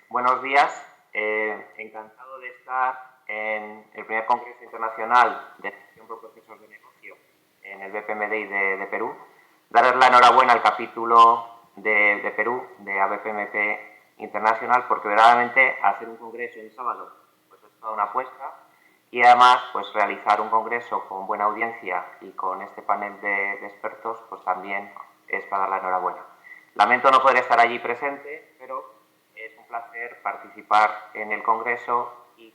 Buenos días. Encantado de estar en el primer Congreso Internacional de Gestión por Procesos de Negocio en el BPMDI de Perú. Daros la enhorabuena al capítulo de Perú, de ABPMP Internacional, porque verdaderamente hacer un congreso en sábado pues es toda una apuesta, y además pues realizar un congreso con buena audiencia y con este panel de expertos pues también es para dar la enhorabuena. Lamento no poder estar allí presente, pero es un placer participar en el congreso y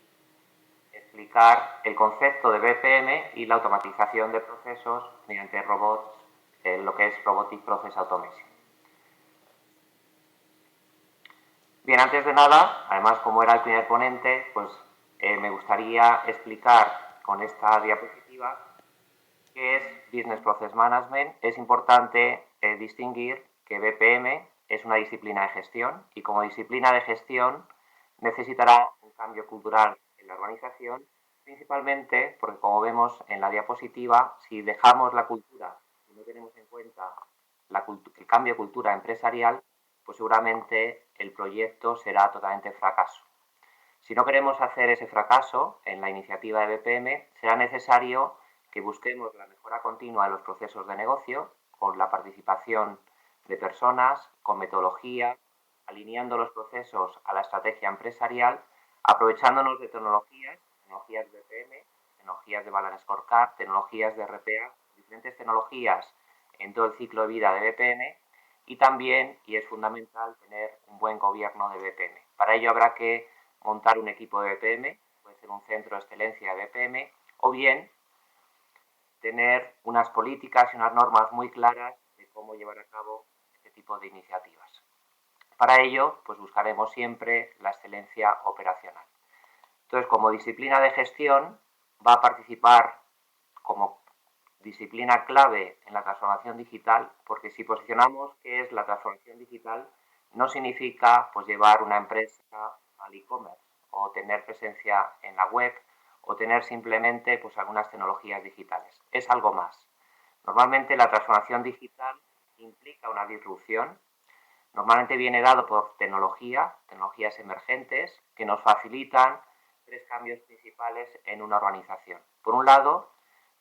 explicar el concepto de BPM y la automatización de procesos mediante robots, lo que es Robotic Process Automation. Bien, antes de nada, además como era el primer ponente, pues me gustaría explicar con esta diapositiva qué es Business Process Management. Es importante distinguir que BPM es una disciplina de gestión y como disciplina de gestión necesitará un cambio cultural en la organización, principalmente porque, como vemos en la diapositiva, si dejamos la cultura y no tenemos en cuenta el cambio de cultura empresarial, pues seguramente el proyecto será totalmente fracaso. Si no queremos hacer ese fracaso en la iniciativa de BPM, será necesario que busquemos la mejora continua de los procesos de negocio con la participación de personas, con metodología, alineando los procesos a la estrategia empresarial, aprovechándonos de tecnologías BPM, tecnologías de Balance Scorecard, tecnologías de RPA, diferentes tecnologías en todo el ciclo de vida de BPM, y también, y es fundamental, tener un buen gobierno de BPM. Para ello habrá que montar un equipo de BPM, puede ser un centro de excelencia de BPM, o bien tener unas políticas y unas normas muy claras de cómo llevar a cabo este tipo de iniciativas. Para ello, pues buscaremos siempre la excelencia operacional. Entonces, como disciplina de gestión, va a participar como disciplina clave en la transformación digital, porque si posicionamos qué es la transformación digital, no significa pues llevar una empresa al e-commerce o tener presencia en la web o tener simplemente pues algunas tecnologías digitales. Es algo más. Normalmente la transformación digital implica una disrupción. Normalmente viene dado por tecnologías emergentes que nos facilitan tres cambios principales en una organización. Por un lado,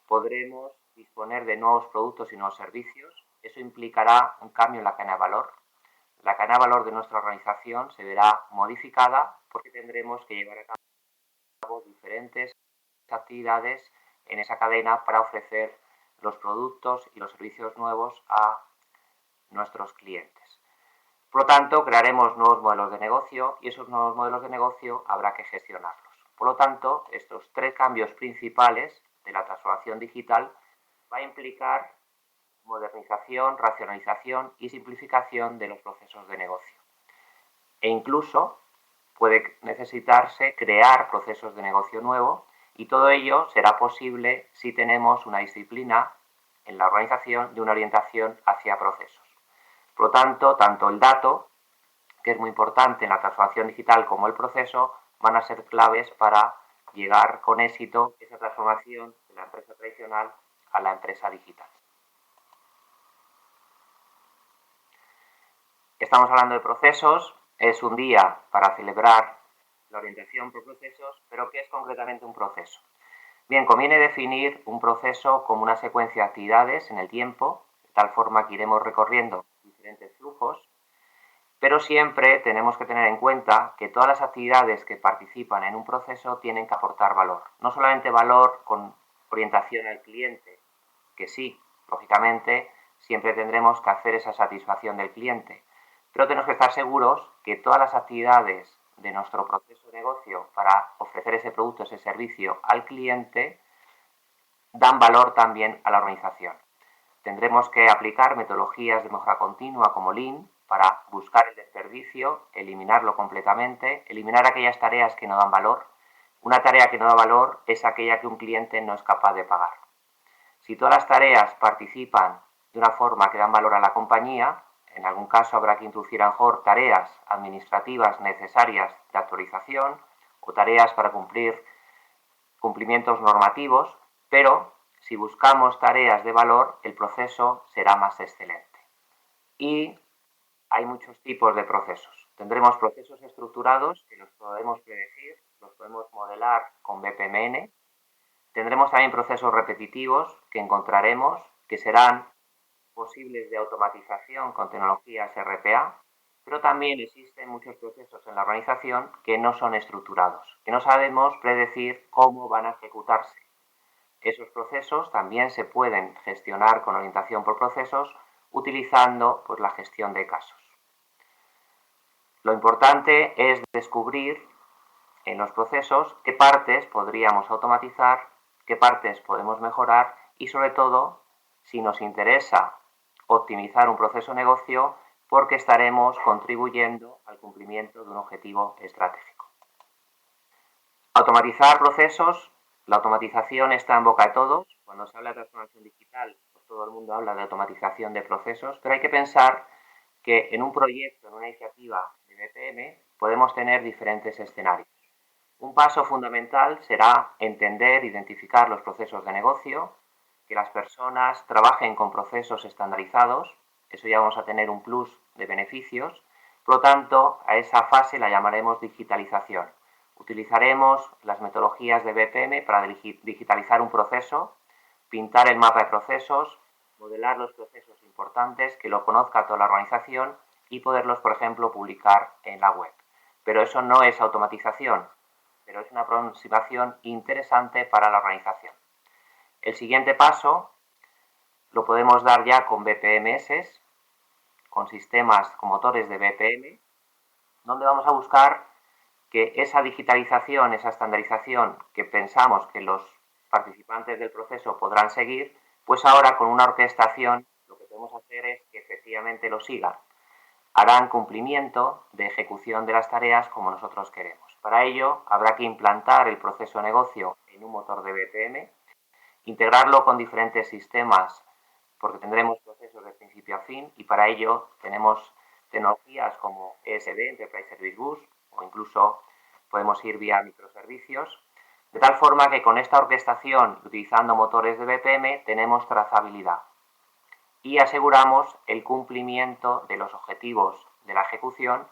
podremos disponer de nuevos productos y nuevos servicios. Eso implicará un cambio en la cadena de valor. La cadena de valor de nuestra organización se verá modificada porque tendremos que llevar a cabo diferentes actividades en esa cadena para ofrecer los productos y los servicios nuevos a nuestros clientes. Por lo tanto, crearemos nuevos modelos de negocio y esos nuevos modelos de negocio habrá que gestionarlos. Por lo tanto, estos tres cambios principales de la transformación digital va a implicar modernización, racionalización y simplificación de los procesos de negocio. E incluso puede necesitarse crear procesos de negocio nuevo y todo ello será posible si tenemos una disciplina en la organización de una orientación hacia procesos. Por lo tanto, tanto el dato, que es muy importante en la transformación digital, como el proceso, van a ser claves para llegar con éxito esa transformación de la empresa tradicional a la empresa digital. Estamos hablando de procesos, es un día para celebrar la orientación por procesos, pero ¿qué es concretamente un proceso? Bien, conviene definir un proceso como una secuencia de actividades en el tiempo, de tal forma que iremos recorriendo diferentes flujos, pero siempre tenemos que tener en cuenta que todas las actividades que participan en un proceso tienen que aportar valor. No solamente valor con orientación al cliente, que sí, lógicamente, siempre tendremos que hacer esa satisfacción del cliente, pero tenemos que estar seguros que todas las actividades de nuestro proceso de negocio para ofrecer ese producto, ese servicio al cliente, dan valor también a la organización. Tendremos que aplicar metodologías de mejora continua como Lean para buscar el desperdicio, eliminarlo completamente, eliminar aquellas tareas que no dan valor. Una tarea que no da valor es aquella que un cliente no es capaz de pagar. Si todas las tareas participan de una forma que dan valor a la compañía, en algún caso habrá que introducir a lo mejor tareas administrativas necesarias de actualización o tareas para cumplir cumplimientos normativos, pero si buscamos tareas de valor, el proceso será más excelente. Y hay muchos tipos de procesos. Tendremos procesos estructurados que los podemos predecir, los podemos modelar con BPMN. Tendremos también procesos repetitivos que encontraremos que serán posibles de automatización con tecnologías RPA, pero también existen muchos procesos en la organización que no son estructurados, que no sabemos predecir cómo van a ejecutarse. Esos procesos también se pueden gestionar con orientación por procesos utilizando pues, la gestión de casos. Lo importante es descubrir en los procesos qué partes podríamos automatizar, qué partes podemos mejorar y sobre todo, si nos interesa optimizar un proceso de negocio, porque estaremos contribuyendo al cumplimiento de un objetivo estratégico. Automatizar procesos, la automatización está en boca de todos. Cuando se habla de transformación digital, pues todo el mundo habla de automatización de procesos, pero hay que pensar que en un proyecto, en una iniciativa de BPM, podemos tener diferentes escenarios. Un paso fundamental será entender, identificar los procesos de negocio, que las personas trabajen con procesos estandarizados, eso ya vamos a tener un plus de beneficios. Por lo tanto, a esa fase la llamaremos digitalización. Utilizaremos las metodologías de BPM para digitalizar un proceso, pintar el mapa de procesos, modelar los procesos importantes, que lo conozca toda la organización y poderlos, por ejemplo, publicar en la web. Pero eso no es automatización, pero es una aproximación interesante para la organización. El siguiente paso lo podemos dar ya con BPMS, con sistemas con motores de BPM, donde vamos a buscar que esa digitalización, esa estandarización que pensamos que los participantes del proceso podrán seguir, pues ahora con una orquestación lo que podemos hacer es que efectivamente lo sigan. Harán cumplimiento de ejecución de las tareas como nosotros queremos. Para ello habrá que implantar el proceso de negocio en un motor de BPM, integrarlo con diferentes sistemas porque tendremos procesos de principio a fin y para ello tenemos tecnologías como ESB, Enterprise Service Bus, o incluso podemos ir vía microservicios, de tal forma que con esta orquestación, utilizando motores de BPM, tenemos trazabilidad y aseguramos el cumplimiento de los objetivos de la ejecución,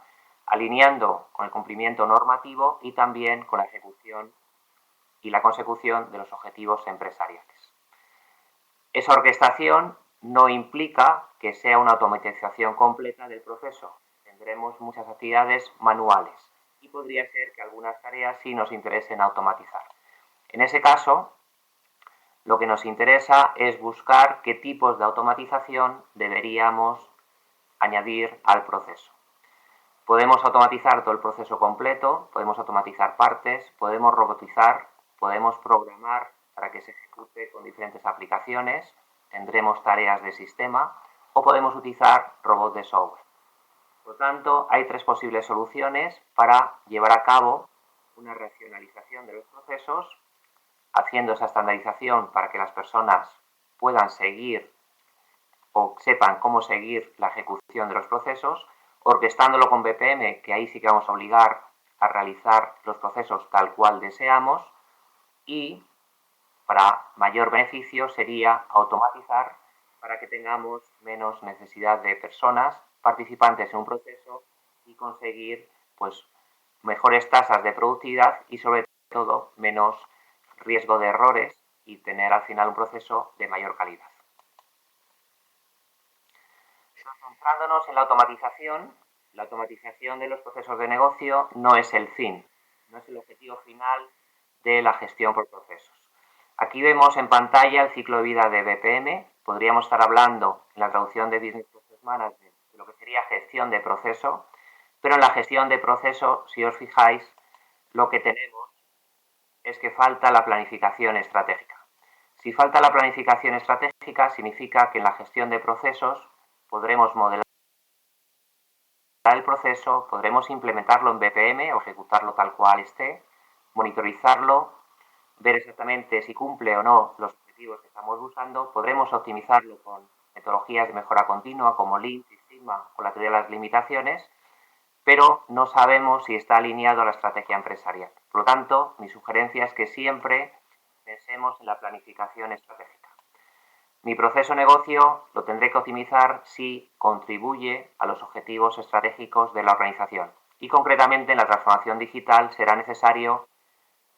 alineando con el cumplimiento normativo y también con la ejecución y la consecución de los objetivos empresariales. Esa orquestación no implica que sea una automatización completa del proceso. Tendremos muchas actividades manuales y podría ser que algunas tareas sí nos interesen automatizar. En ese caso, lo que nos interesa es buscar qué tipos de automatización deberíamos añadir al proceso. Podemos automatizar todo el proceso completo, podemos automatizar partes, podemos robotizar, podemos programar para que se ejecute con diferentes aplicaciones, tendremos tareas de sistema o podemos utilizar robots de software. Por lo tanto, hay tres posibles soluciones para llevar a cabo una racionalización de los procesos, haciendo esa estandarización para que las personas puedan seguir o sepan cómo seguir la ejecución de los procesos, orquestándolo con BPM, que ahí sí que vamos a obligar a realizar los procesos tal cual deseamos, y para mayor beneficio sería automatizar para que tengamos menos necesidad de personas participantes en un proceso y conseguir pues mejores tasas de productividad y sobre todo menos riesgo de errores y tener al final un proceso de mayor calidad. Centrándonos en la automatización de los procesos de negocio no es el fin, no es el objetivo final de la gestión por procesos. Aquí vemos en pantalla el ciclo de vida de BPM. Podríamos estar hablando en la traducción de Business Process Management de lo que sería gestión de proceso, pero en la gestión de proceso, si os fijáis, lo que tenemos es que falta la planificación estratégica. Si falta la planificación estratégica, significa que en la gestión de procesos podremos modelar el proceso, podremos implementarlo en BPM o ejecutarlo tal cual esté, monitorizarlo, ver exactamente si cumple o no los objetivos que estamos buscando, podremos optimizarlo con metodologías de mejora continua como Lean, Six Sigma o la teoría de las limitaciones, pero no sabemos si está alineado a la estrategia empresarial. Por lo tanto, mi sugerencia es que siempre pensemos en la planificación estratégica. Mi proceso de negocio lo tendré que optimizar si contribuye a los objetivos estratégicos de la organización. Y concretamente en la transformación digital será necesario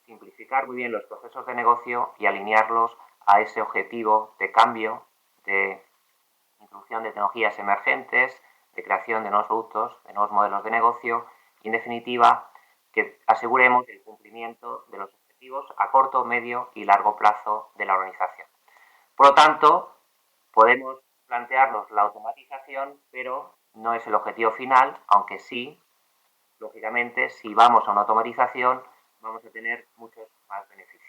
simplificar muy bien los procesos de negocio y alinearlos a ese objetivo de cambio, de introducción de tecnologías emergentes, de creación de nuevos productos, de nuevos modelos de negocio y, en definitiva, que aseguremos el cumplimiento de los objetivos a corto, medio y largo plazo de la organización. Por lo tanto, podemos plantearnos la automatización, pero no es el objetivo final, aunque sí, lógicamente, si vamos a una automatización, vamos a tener muchos más beneficios.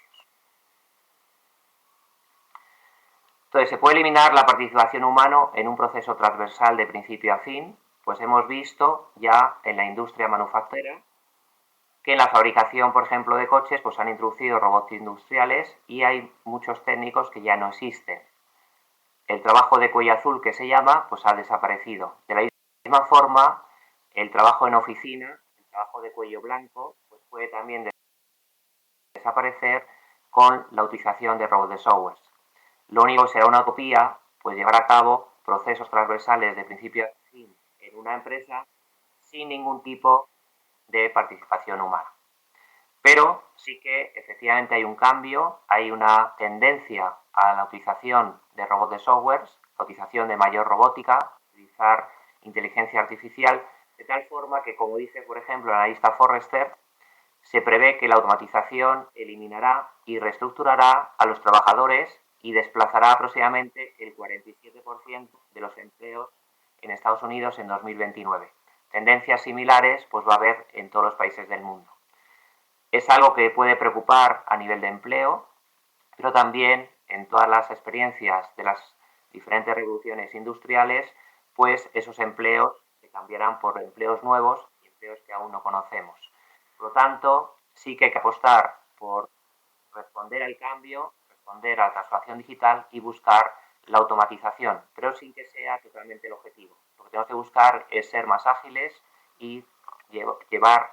Entonces, ¿se puede eliminar la participación humana en un proceso transversal de principio a fin? Pues hemos visto ya en la industria manufacturera que en la fabricación, por ejemplo, de coches, pues han introducido robots industriales y hay muchos técnicos que ya no existen. El trabajo de cuello azul, que se llama, pues ha desaparecido. De la misma forma, el trabajo en oficina, el trabajo de cuello blanco, pues puede también desaparecer con la utilización de robots de software. Lo único que será una utopía, pues llevar a cabo procesos transversales de principio a fin en una empresa sin ningún tipo de participación humana. Pero sí que efectivamente hay un cambio, hay una tendencia a la utilización de robots de software, la utilización de mayor robótica, utilizar inteligencia artificial, de tal forma que, como dice, por ejemplo, el analista Forrester, se prevé que la automatización eliminará y reestructurará a los trabajadores y desplazará aproximadamente el 47% de los empleos en Estados Unidos en 2029. Tendencias similares pues va a haber en todos los países del mundo. Es algo que puede preocupar a nivel de empleo, pero también en todas las experiencias de las diferentes revoluciones industriales, pues esos empleos se cambiarán por empleos nuevos y empleos que aún no conocemos. Por lo tanto, sí que hay que apostar por responder al cambio, responder a la transformación digital y buscar la automatización, pero sin que sea totalmente el objetivo. Lo que tenemos que buscar es ser más ágiles y llevar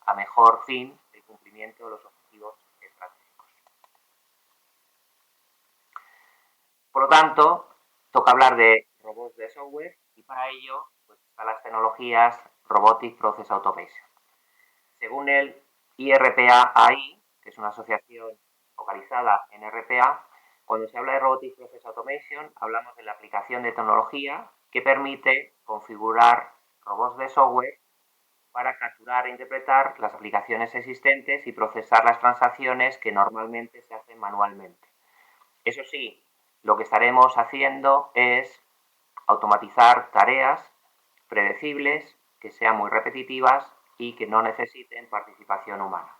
a mejor fin el cumplimiento de los objetivos estratégicos. Por lo tanto, toca hablar de robots de software y para ello pues, están las tecnologías Robotic Process Automation. Según el IRPA-AI, que es una asociación focalizada en RPA, cuando se habla de Robotic Process Automation, hablamos de la aplicación de tecnología que permite configurar robots de software para capturar e interpretar las aplicaciones existentes y procesar las transacciones que normalmente se hacen manualmente. Eso sí, lo que estaremos haciendo es automatizar tareas predecibles, que sean muy repetitivas y que no necesiten participación humana.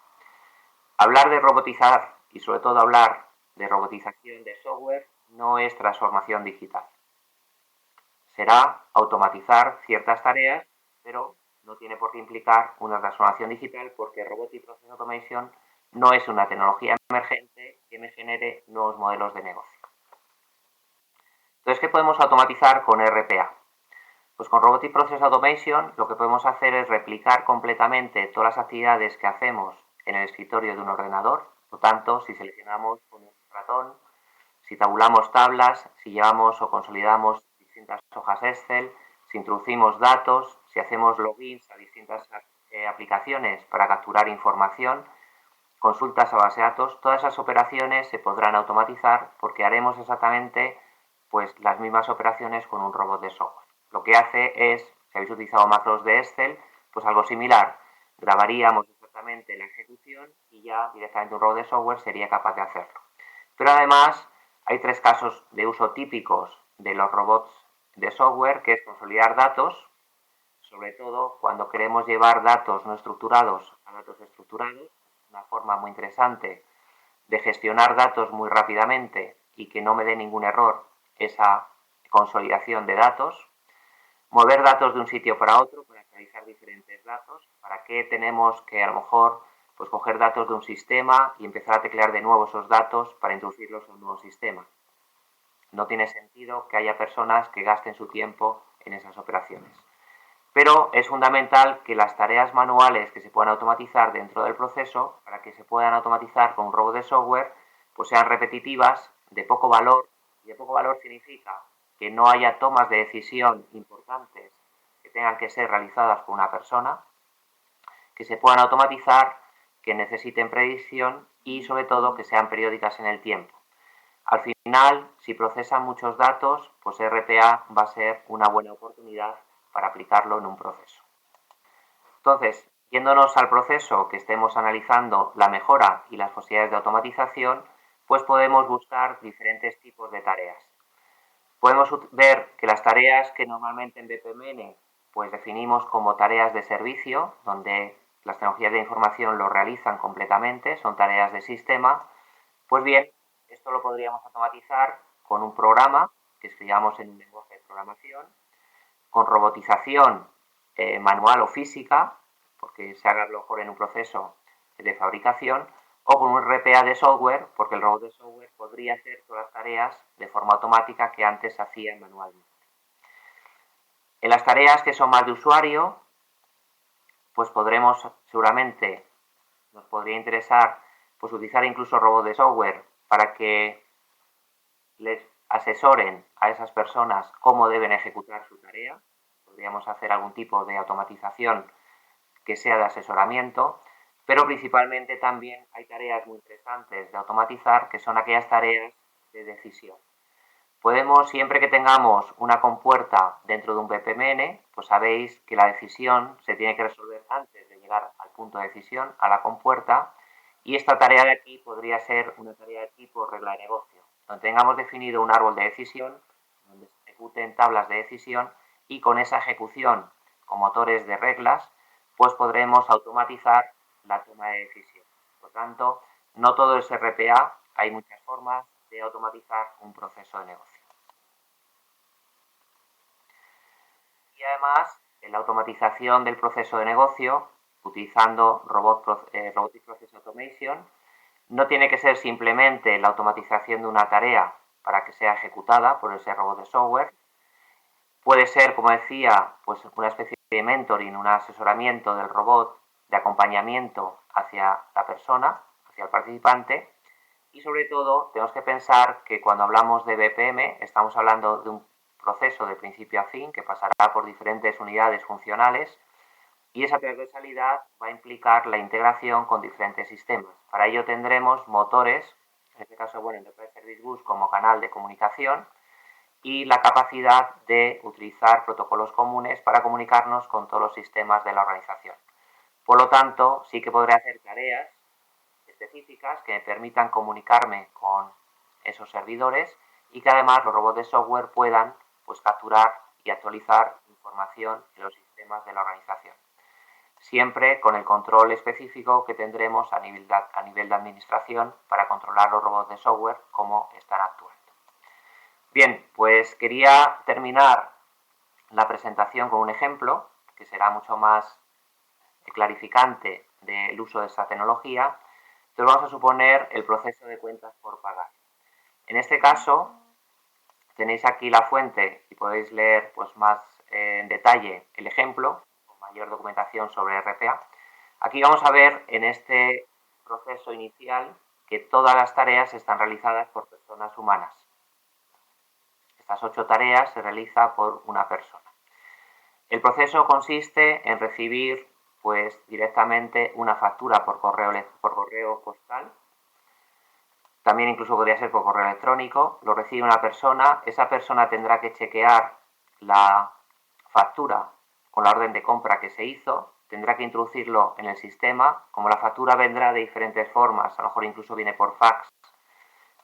Hablar de robotizar y sobre todo hablar de robotización de software no es transformación digital. Será automatizar ciertas tareas, pero no tiene por qué implicar una transformación digital porque Robotic Process Automation no es una tecnología emergente que me genere nuevos modelos de negocio. Entonces, ¿qué podemos automatizar con RPA? Pues con Robotic Process Automation lo que podemos hacer es replicar completamente todas las actividades que hacemos en el escritorio de un ordenador. Por tanto, si seleccionamos con un ratón, si tabulamos tablas, si llevamos o consolidamos distintas hojas Excel, si introducimos datos, si hacemos logins a distintas aplicaciones para capturar información, consultas a base de datos, todas esas operaciones se podrán automatizar porque haremos exactamente pues, las mismas operaciones con un robot de software. Lo que hace es, si habéis utilizado macros de Excel, pues algo similar. Grabaríamos exactamente la ejecución y ya directamente un robot de software sería capaz de hacerlo. Pero además hay tres casos de uso típicos de los robots de software, que es consolidar datos, sobre todo cuando queremos llevar datos no estructurados a datos estructurados, una forma muy interesante de gestionar datos muy rápidamente y que no me dé ningún error esa consolidación de datos, mover datos de un sitio para otro para actualizar diferentes datos, para qué tenemos que a lo mejor pues coger datos de un sistema y empezar a teclear de nuevo esos datos para introducirlos en un nuevo sistema. No tiene sentido que haya personas que gasten su tiempo en esas operaciones. Pero es fundamental que las tareas manuales que se puedan automatizar dentro del proceso, para que se puedan automatizar con un robot de software, pues sean repetitivas, de poco valor Y de poco valor significa que no haya tomas de decisión importantes que tengan que ser realizadas por una persona, que se puedan automatizar, que necesiten predicción y sobre todo que sean periódicas en el tiempo. Al final, si procesan muchos datos, pues RPA va a ser una buena oportunidad para aplicarlo en un proceso. Entonces, yéndonos al proceso que estemos analizando la mejora y las posibilidades de automatización, pues podemos buscar diferentes tipos de tareas. Podemos ver que las tareas que normalmente en BPMN pues definimos como tareas de servicio, donde las tecnologías de información lo realizan completamente, son tareas de sistema, pues bien, esto lo podríamos automatizar con un programa que escribamos en un lenguaje de programación, con robotización manual o física, porque se haga a lo mejor en un proceso de fabricación, o con un RPA de software, porque el robot de software podría hacer todas las tareas de forma automática que antes se hacían manualmente. En las tareas que son más de usuario, pues podremos seguramente, nos podría interesar pues utilizar incluso robots de software para que les asesoren a esas personas cómo deben ejecutar su tarea. Podríamos hacer algún tipo de automatización que sea de asesoramiento, pero principalmente también hay tareas muy interesantes de automatizar que son aquellas tareas de decisión. Podemos, siempre que tengamos una compuerta dentro de un BPMN, pues sabéis que la decisión se tiene que resolver antes de llegar al punto de decisión, a la compuerta, y esta tarea de aquí podría ser una tarea de tipo regla de negocio, donde tengamos definido un árbol de decisión, donde se ejecuten tablas de decisión, y con esa ejecución con motores de reglas, pues podremos automatizar la toma de decisión. Por tanto, no todo es RPA, hay muchas formas de automatizar un proceso de negocio. Y además, en la automatización del proceso de negocio, utilizando Robotic Process Automation, no tiene que ser simplemente la automatización de una tarea para que sea ejecutada por ese robot de software. Puede ser, como decía, pues una especie de mentoring, un asesoramiento del robot, de acompañamiento hacia la persona, hacia el participante. Y sobre todo, tenemos que pensar que cuando hablamos de BPM, estamos hablando de un proceso de principio a fin que pasará por diferentes unidades funcionales y esa transversalidad va a implicar la integración con diferentes sistemas. Para ello tendremos motores, en este caso, bueno, Enterprise Service Bus como canal de comunicación y la capacidad de utilizar protocolos comunes para comunicarnos con todos los sistemas de la organización. Por lo tanto, sí que podré hacer tareas específicas que me permitan comunicarme con esos servidores y que además los robots de software puedan pues, capturar y actualizar información en los sistemas de la organización. Siempre con el control específico que tendremos a nivel de administración para controlar los robots de software como están actuando. Bien, pues quería terminar la presentación con un ejemplo que será mucho más clarificante del uso de esa tecnología. Entonces vamos a suponer el proceso de cuentas por pagar. En este caso, tenéis aquí la fuente y podéis leer pues, más en detalle el ejemplo, con mayor documentación sobre RPA. Aquí vamos a ver en este proceso inicial que todas las tareas están realizadas por personas humanas. Estas 8 tareas se realizan por una persona. El proceso consiste en recibir pues, directamente una factura por correo postal. También incluso podría ser por correo electrónico. Lo recibe una persona. Esa persona tendrá que chequear la factura con la orden de compra que se hizo. Tendrá que introducirlo en el sistema. Como la factura vendrá de diferentes formas, a lo mejor incluso viene por fax,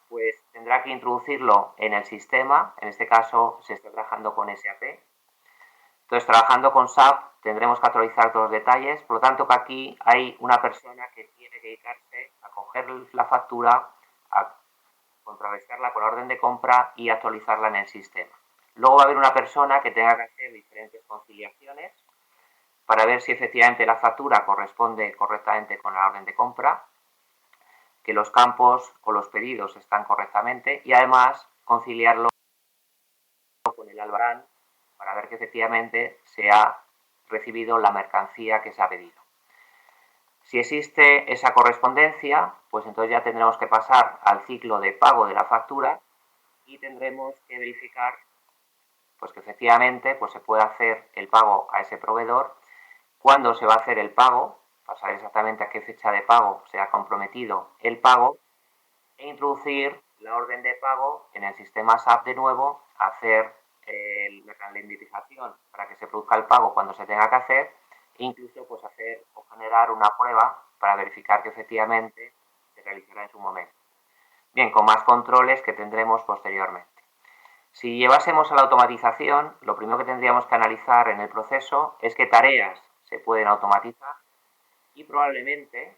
pues tendrá que introducirlo en el sistema. En este caso se está trabajando con SAP. Entonces, trabajando con SAP tendremos que actualizar todos los detalles. Por lo tanto, que aquí hay una persona que tiene que dedicarse a coger la factura, a contrarrestarla con la orden de compra y actualizarla en el sistema. Luego va a haber una persona que tenga que hacer diferentes conciliaciones para ver si efectivamente la factura corresponde correctamente con la orden de compra, que los campos o los pedidos están correctamente y además conciliarlo con el albarán para ver que efectivamente se ha recibido la mercancía que se ha pedido. Si existe esa correspondencia, pues entonces ya tendremos que pasar al ciclo de pago de la factura y tendremos que verificar pues que efectivamente pues se puede hacer el pago a ese proveedor, cuándo se va a hacer el pago, para saber exactamente a qué fecha de pago se ha comprometido el pago, e introducir la orden de pago en el sistema SAP de nuevo, hacer la identificación para que se produzca el pago cuando se tenga que hacer, e incluso pues hacer o generar una prueba para verificar que efectivamente se realizará en su momento. Bien, con más controles que tendremos posteriormente. Si llevásemos a la automatización, lo primero que tendríamos que analizar en el proceso es qué tareas se pueden automatizar y probablemente,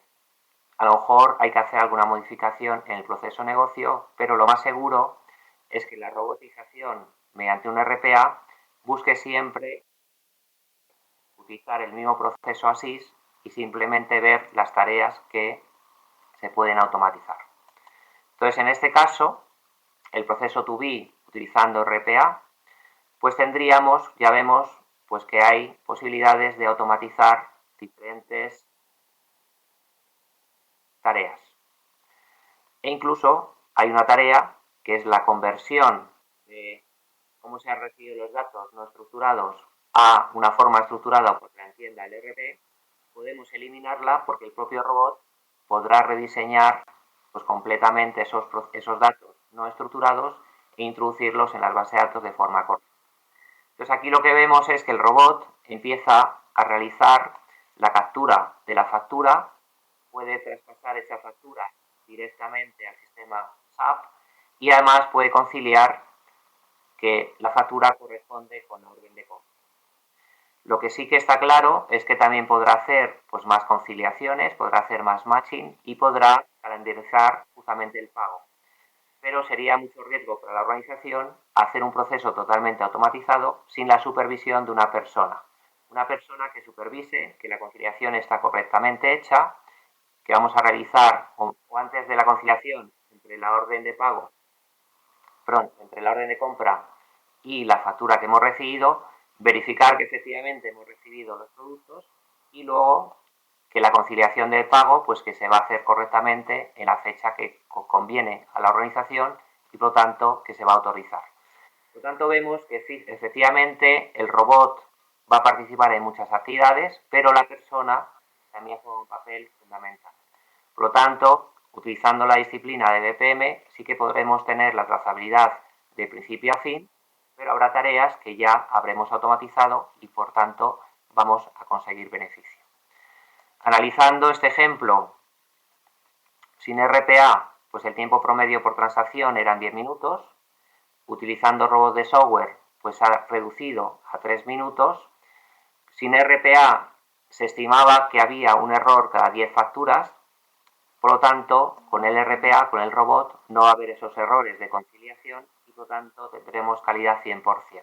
a lo mejor hay que hacer alguna modificación en el proceso de negocio, pero lo más seguro es que la robotización mediante un RPA busque siempre utilizar el mismo proceso ASIS y simplemente ver las tareas que se pueden automatizar. Entonces, en este caso, el proceso to be utilizando RPA, pues tendríamos, ya vemos, pues que hay posibilidades de automatizar diferentes tareas. E incluso hay una tarea que es la conversión de cómo se han recibido los datos no estructurados a una forma estructurada porque la entienda el RP. Podemos eliminarla porque el propio robot podrá rediseñar pues, completamente esos datos no estructurados e introducirlos en las bases de datos de forma correcta. Entonces aquí lo que vemos es que el robot empieza a realizar la captura de la factura, puede traspasar esa factura directamente al sistema SAP y además puede conciliar que la factura corresponde con la orden de compra. Lo que sí que está claro es que también podrá hacer pues, más conciliaciones, podrá hacer más matching y podrá calendarizar justamente el pago. Pero sería mucho riesgo para la organización hacer un proceso totalmente automatizado sin la supervisión de una persona. Una persona que supervise que la conciliación está correctamente hecha, que vamos a realizar o antes de la conciliación entre la orden de pago, perdón, entre la orden de compra y la factura que hemos recibido, verificar que efectivamente hemos recibido los productos y luego que la conciliación del pago pues que se va a hacer correctamente en la fecha que conviene a la organización y por lo tanto que se va a autorizar. Por lo tanto vemos que efectivamente el robot va a participar en muchas actividades, pero la persona también juega un papel fundamental. Por lo tanto, utilizando la disciplina de BPM sí que podremos tener la trazabilidad de principio a fin, pero habrá tareas que ya habremos automatizado y por tanto vamos a conseguir beneficio. Analizando este ejemplo, sin RPA, pues el tiempo promedio por transacción eran 10 minutos. Utilizando robots de software, pues ha reducido a 3 minutos. Sin RPA se estimaba que había un error cada 10 facturas. Por lo tanto, con el RPA, con el robot, no va a haber esos errores de conciliación y por lo tanto tendremos calidad 100%.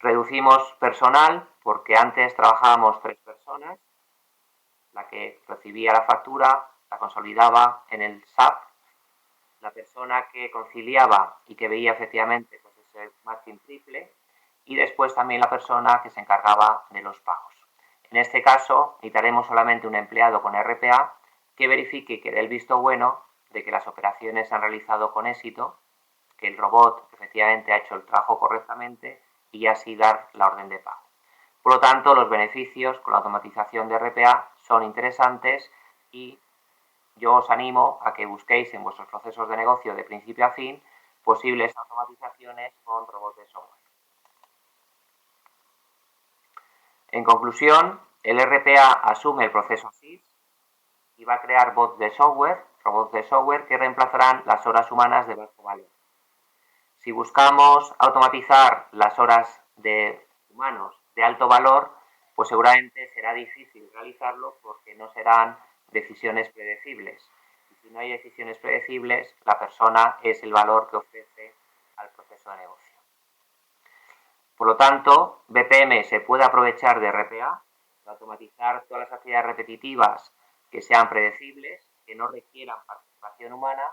Reducimos personal porque antes trabajábamos 3 personas, la que recibía la factura, la consolidaba en el SAP, la persona que conciliaba y que veía efectivamente pues, ese matching triple y después también la persona que se encargaba de los pagos. En este caso, necesitaremos solamente un empleado con RPA que verifique que dé el visto bueno de que las operaciones se han realizado con éxito, que el robot efectivamente ha hecho el trabajo correctamente y así dar la orden de pago. Por lo tanto, los beneficios con la automatización de RPA son interesantes y yo os animo a que busquéis en vuestros procesos de negocio de principio a fin posibles automatizaciones con robots de software. En conclusión, el RPA asume el proceso ASIS y va a crear robots de software que reemplazarán las horas humanas de bajo valor. Si buscamos automatizar las horas de humanos de alto valor, pues seguramente será difícil realizarlo porque no serán decisiones predecibles. Y si no hay decisiones predecibles, la persona es el valor que ofrece al proceso de negocio. Por lo tanto, BPM se puede aprovechar de RPA para automatizar todas las actividades repetitivas que sean predecibles, que no requieran participación humana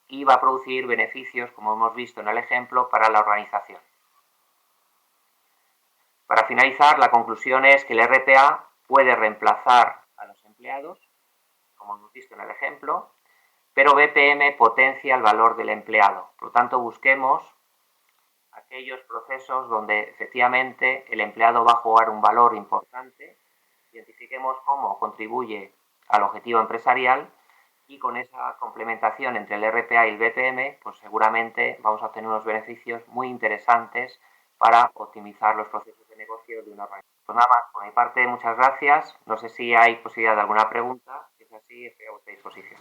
y va a producir beneficios, como hemos visto en el ejemplo, para la organización. Para finalizar, la conclusión es que el RPA puede reemplazar a los empleados, como hemos visto en el ejemplo, pero BPM potencia el valor del empleado. Por lo tanto, busquemos aquellos procesos donde efectivamente el empleado va a jugar un valor importante, identifiquemos cómo contribuye al objetivo empresarial y con esa complementación entre el RPA y el BPM, pues seguramente vamos a obtener unos beneficios muy interesantes para optimizar los procesos de negocio de una organización. Pues nada más, por mi parte, muchas gracias. No sé si hay posibilidad de alguna pregunta. Si es así, estoy a vuestra disposición.